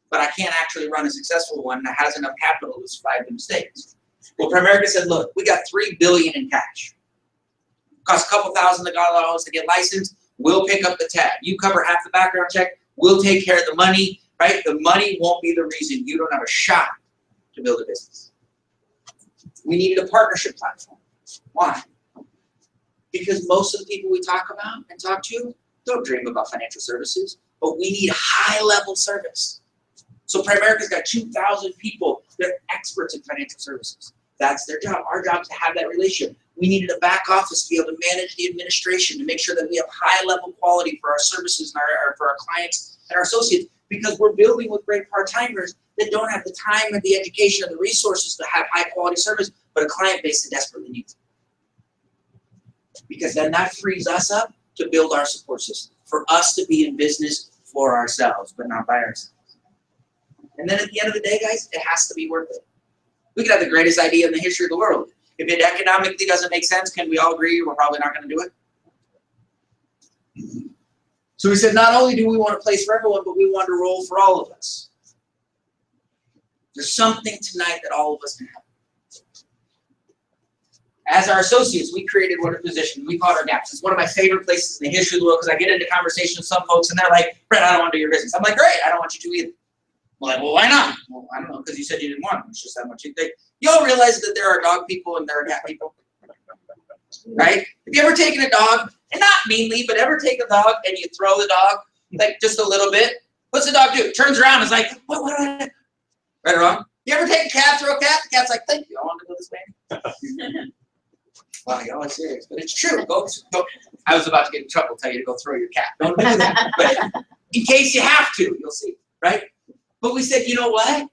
but I can't actually run a successful one that has enough capital to survive the mistakes. Well, Primerica said, look, we got $3 billion in cash. Costs a couple $1,000 to get licensed. We'll pick up the tab. You cover half the background check. We'll take care of the money, right? The money won't be the reason you don't have a shot to build a business. We needed a partnership platform. Why? Because most of the people we talk about and talk to don't dream about financial services, but we need high-level service. So Primerica's got 2,000 people. They're experts in financial services. That's their job. Our job is to have that relationship. We needed a back office to be able to manage the administration, to make sure that we have high level quality for our services and for our clients and our associates, because we're building with great part-timers that don't have the time and the education and the resources to have high quality service, but a client base that desperately needs it. Because then that frees us up to build our support system, for us to be in business for ourselves, but not by ourselves. And then at the end of the day, guys, it has to be worth it. We could have the greatest idea in the history of the world. If it economically doesn't make sense, can we all agree we're probably not going to do it? So we said, not only do we want a place for everyone, but we want a role for all of us. There's something tonight that all of us can have. As our associates, we created what a position. We called our gaps. It's one of my favorite places in the history of the world, because I get into conversation with some folks and they're like, Brett, I don't want to do your business. I'm like, great, I don't want you to either. I'm like, well, why not? Well, I don't know, because you said you didn't want them. It's just that much you think. Y'all realize that there are dog people and there are cat people? Right? Have you ever taken a dog, and not meanly, but ever take a dog and you throw the dog, like just a little bit? What's the dog do? Turns around and is like, what? Right or wrong? You ever take a cat, throw a cat? The cat's like, thank you, I want to go this way. Wow, y'all are serious, but it's true. Go. I was about to get in trouble, tell you to go throw your cat. Don't do that. But in case you have to, you'll see, right? But we said, you know what?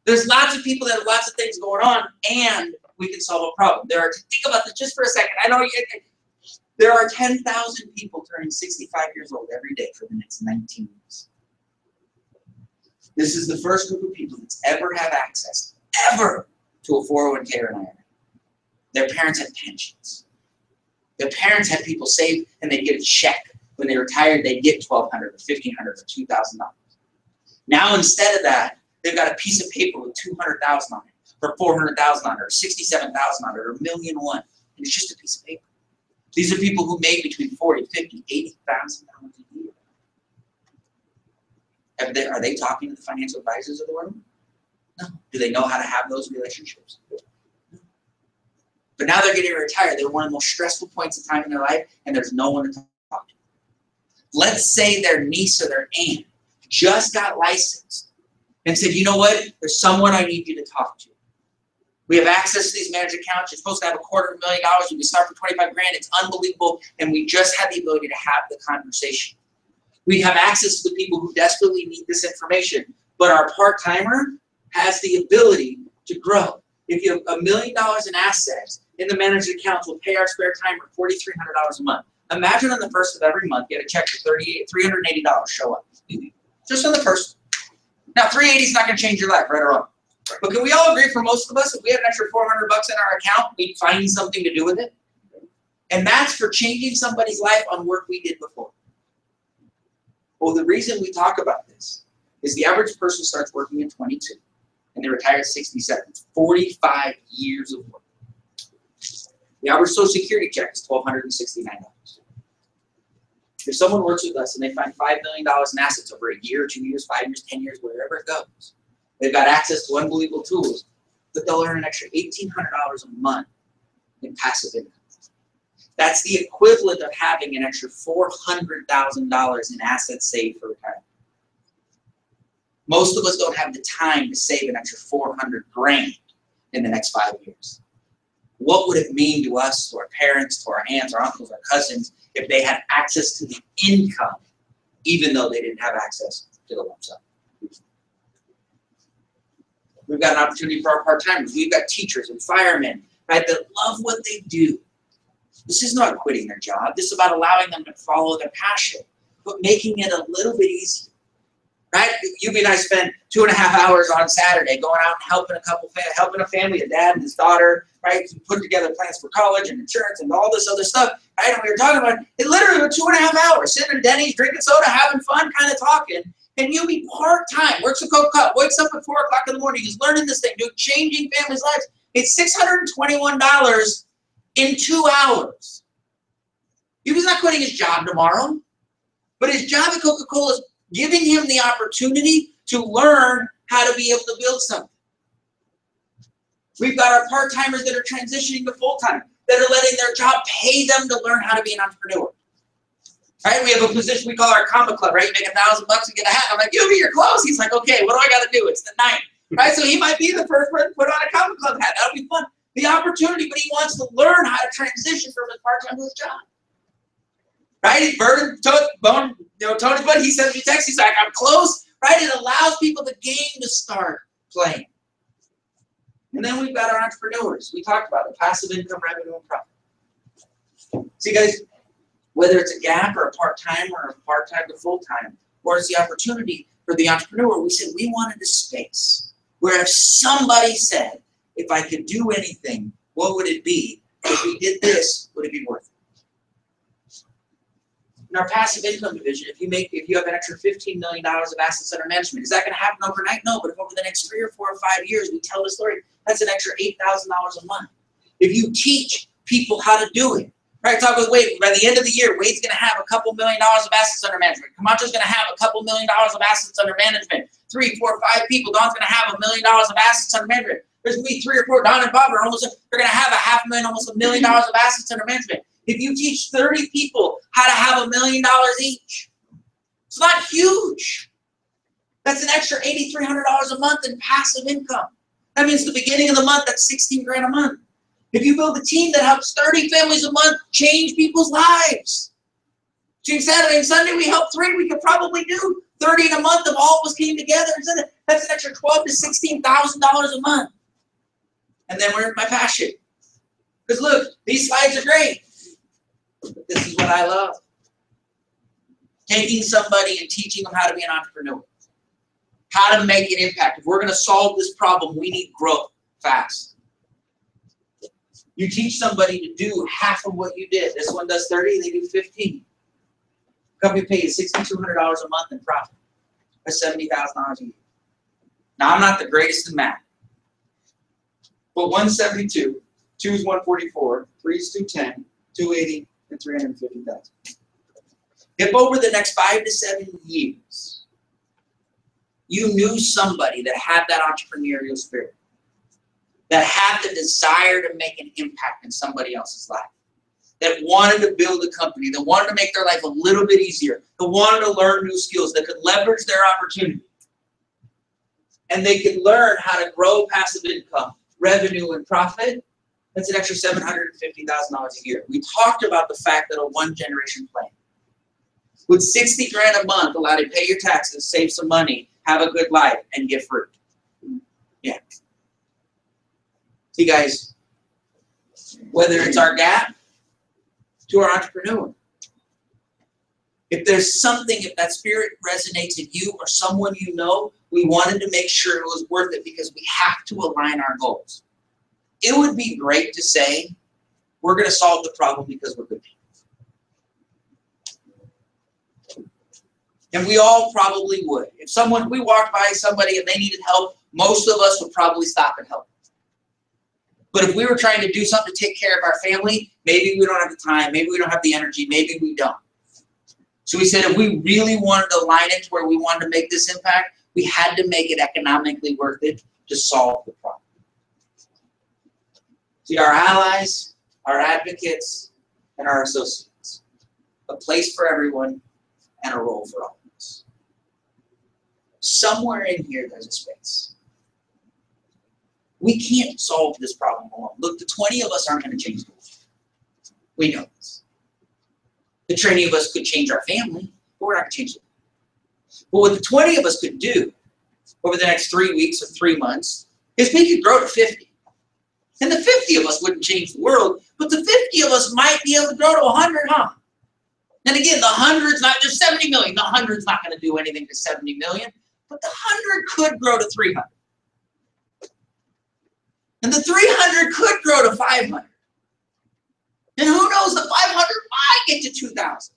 There's lots of people that have lots of things going on, and we can solve a problem. Think about this just for a second. I know there are 10,000 people turning 65 years old every day for the next 19 years. This is the first group of people that's ever have access, ever, to a 401k or an IRA. Their parents had pensions. Their parents had people save, and they'd get a check. When they retired, they'd get $1,200 or $1,500 or $2,000. Now, instead of that, they've got a piece of paper with $200,000 on it, or $400,000 on it, or $67,000 on it, or $1,000,001, and it's just a piece of paper. These are people who make between $40,000, $50,000, $80,000 a year. Are they talking to the financial advisors of the world? No. Do they know how to have those relationships? No. But now they're getting retired. They're one of the most stressful points of time in their life, and there's no one to talk to. Let's say their niece or their aunt just got licensed and said, you know what? There's someone I need you to talk to. We have access to these managed accounts. You're supposed to have $250,000. You can start for 25 grand. It's unbelievable. And we just had the ability to have the conversation. We have access to the people who desperately need this information. But our part-timer has the ability to grow. If you have $1 million in assets in the managed accounts, we'll pay our spare timer $4,300 a month. Imagine on the first of every month, get a check for $380 show up. Just on the first. Now, $380 is not going to change your life, right or wrong. But can we all agree, for most of us, if we had an extra $400 in our account, we'd find something to do with it? And that's for changing somebody's life on work we did before. Well, the reason we talk about this is the average person starts working at 22, and they retire at 67. It's 45 years of work. The average Social Security check is $1,269. If someone works with us and they find $5 million in assets over a year, 2 years, 5 years, 10 years, wherever it goes, they've got access to unbelievable tools, but they'll earn an extra $1,800 a month in passive income. That's the equivalent of having an extra $400,000 in assets saved for retirement. Most of us don't have the time to save an extra 400 grand in the next 5 years. What would it mean to us, to our parents, to our aunts, our uncles, our cousins, if they had access to the income, even though they didn't have access to the lump sum? We've got an opportunity for our part-timers. We've got teachers and firemen, right, that love what they do. This is not quitting their job. This is about allowing them to follow their passion, but making it a little bit easier. Right? You and I spent 2.5 hours on Saturday going out and helping a family, a dad and his daughter, right? Put together plans for college and insurance and all this other stuff, right? And we were talking about it literally for 2.5 hours, sitting in Denny's, drinking soda, having fun, kind of talking. And you'll be part-time, works a Coca-Cola, wakes up at 4 o'clock in the morning, he's learning this thing, dude, changing families' lives. It's $621 in 2 hours. He was not quitting his job tomorrow, but his job at Coca-Cola is giving him the opportunity to learn how to be able to build something. We've got our part-timers that are transitioning to full-time, that are letting their job pay them to learn how to be an entrepreneur. Right? We have a position we call our comma club, right? You make $1,000 and get a hat. I'm like, give me your clothes. He's like, okay, what do I got to do? It's the 9th. Right? So he might be the first person to put on a comma club hat. That'll be fun. the opportunity, but he wants to learn how to transition from his part-time to his job. Right? Tony's buddy, he sends me a text, he's like, I'm close. Right? It allows people the game to start playing. And then we've got our entrepreneurs. We talked about it, passive income, revenue, and profit. See, guys, whether it's a gap or a part-time or a part-time to full-time, or it's the opportunity for the entrepreneur, we said we wanted a space where if somebody said, if I could do anything, what would it be? If we did this, would it be worth it? In our passive income division, if you have an extra $15 million of assets under management, is that going to happen overnight? No, but if over the next 3 or 4 or 5 years we tell the story, that's an extra $8,000 a month. If you teach people how to do it, right? Talk with Wade. By the end of the year, Wade's going to have a couple $1 million of assets under management. Camacho's going to have a couple $1 million of assets under management. 3, 4, 5 people. Don's going to have $1 million of assets under management. There's going to be 3 or 4. Don and Bob are they're going to have $500,000, almost $1 million of assets under management. If you teach 30 people how to have $1 million each, it's not huge. That's an extra $8,300 a month in passive income. That means the beginning of the month, that's $16,000 a month. If you build a team that helps 30 families a month change people's lives. Between Saturday and Sunday, we help 3. We could probably do 30 in a month if all of us came together. That's an extra $12,000 to $16,000 a month. And then where's my passion? Because look, these slides are great. But this is what I love. Taking somebody and teaching them how to be an entrepreneur. How to make an impact. If we're going to solve this problem, we need growth fast. You teach somebody to do half of what you did. This one does 30, they do 15. Company pays $6,200 a month in profit. That's $70,000 a year. Now, I'm not the greatest in math. But 172, 2 is 144, 3 is 210, 280, and 350,000. If over the next 5 to 7 years, you knew somebody that had that entrepreneurial spirit, that had the desire to make an impact in somebody else's life, that wanted to build a company, that wanted to make their life a little bit easier, that wanted to learn new skills, that could leverage their opportunity, and they could learn how to grow passive income, revenue, and profit, that's an extra $750,000 a year. We talked about the fact that a one-generation plan with $60,000 a month allow you to pay your taxes, save some money, have a good life, and get fruit. Yeah. See, guys, whether it's our gap to our entrepreneur, if there's something, if that spirit resonates in you or someone you know, we wanted to make sure it was worth it because we have to align our goals. It would be great to say, we're going to solve the problem because we're good people. And we all probably would. If we walked by somebody and they needed help, most of us would probably stop and help. But if we were trying to do something to take care of our family, maybe we don't have the time, maybe we don't have the energy, maybe we don't. So we said if we really wanted to align it to where we wanted to make this impact, we had to make it economically worth it to solve the problem. See, our allies, our advocates, and our associates. A place for everyone and a role for all of us. Somewhere in here, there's a space. We can't solve this problem alone. Look, the 20 of us aren't going to change the world. We know this. The 20 of us could change our family, but we're not going to change it. But what the 20 of us could do over the next 3 weeks or 3 months is we could grow to 50. And the 50 of us wouldn't change the world, but the 50 of us might be able to grow to 100, huh? And again, the 100's not just 70 million. The 100's not going to do anything to 70 million, but the 100 could grow to 300. And the 300 could grow to 500. And who knows, the 500 might get to 2,000.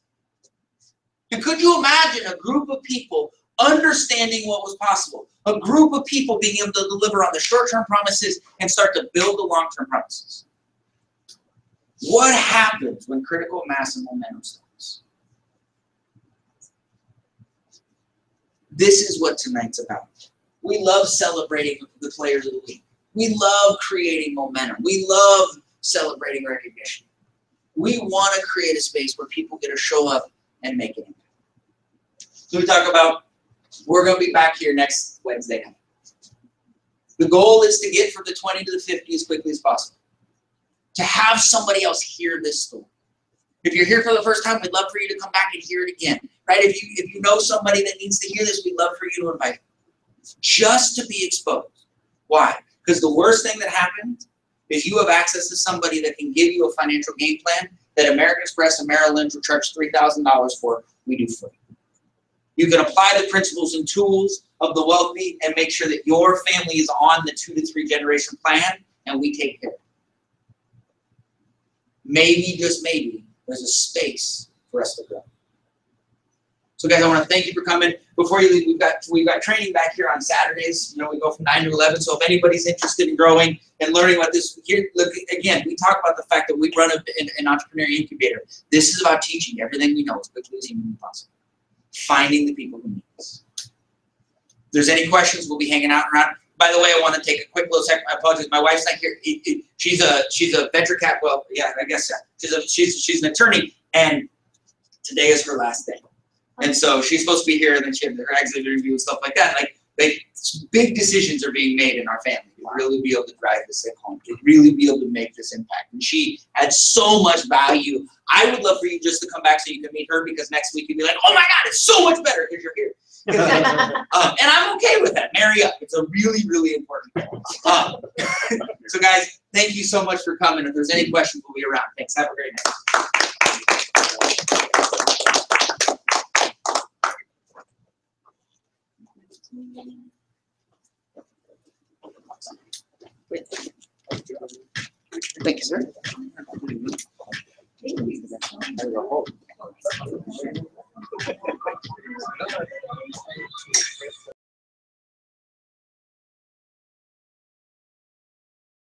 And could you imagine a group of people understanding what was possible? A group of people being able to deliver on the short-term promises and start to build the long-term promises. What happens when critical mass and momentum starts? This is what tonight's about. We love celebrating the players of the week. We love creating momentum. We love celebrating recognition. We want to create a space where people get to show up and make an impact. So we talk about, we're going to be back here next Wednesday night. The goal is to get from the 20 to the 50 as quickly as possible. to have somebody else hear this story. If you're here for the first time, we'd love for you to come back and hear it again, right? If you know somebody that needs to hear this, we'd love for you to invite them. Just to be exposed. Why? Because the worst thing that happens is you have access to somebody that can give you a financial game plan that American Express and Merrill Lynch will charge $3,000 for. We do for you. You can apply the principles and tools of the wealthy and make sure that your family is on the 2 to 3 generation plan, and we take care of it. Maybe, just maybe, there's a space for us to grow. So guys, I want to thank you for coming. Before you leave, we've got training back here on Saturdays. You know, we go from 9 to 11. So if anybody's interested in growing and learning about this, here, look, again, we talk about the fact that we run an entrepreneur incubator. This is about teaching everything we know as quickly as humanly possible. Finding the people who need us. If there's any questions, we'll be hanging out around. By the way, I want to take a quick little second. I apologize. My wife's not here. She's a venture cap. Well, yeah, I guess she's an attorney, and today is her last day. And so she's supposed to be here, and then she had her exit interview and stuff like that. Like big decisions are being made in our family to really be able to drive this thing home, to really be able to make this impact. And she had so much value. I would love for you just to come back so you can meet her, because next week you'd be like, oh my God, it's so much better because you're here. And I'm okay with that. Marry up. It's a really, really important thing. So guys, thank you so much for coming. If there's any questions, we'll be around. Thanks. Have a great night. Thank you, sir.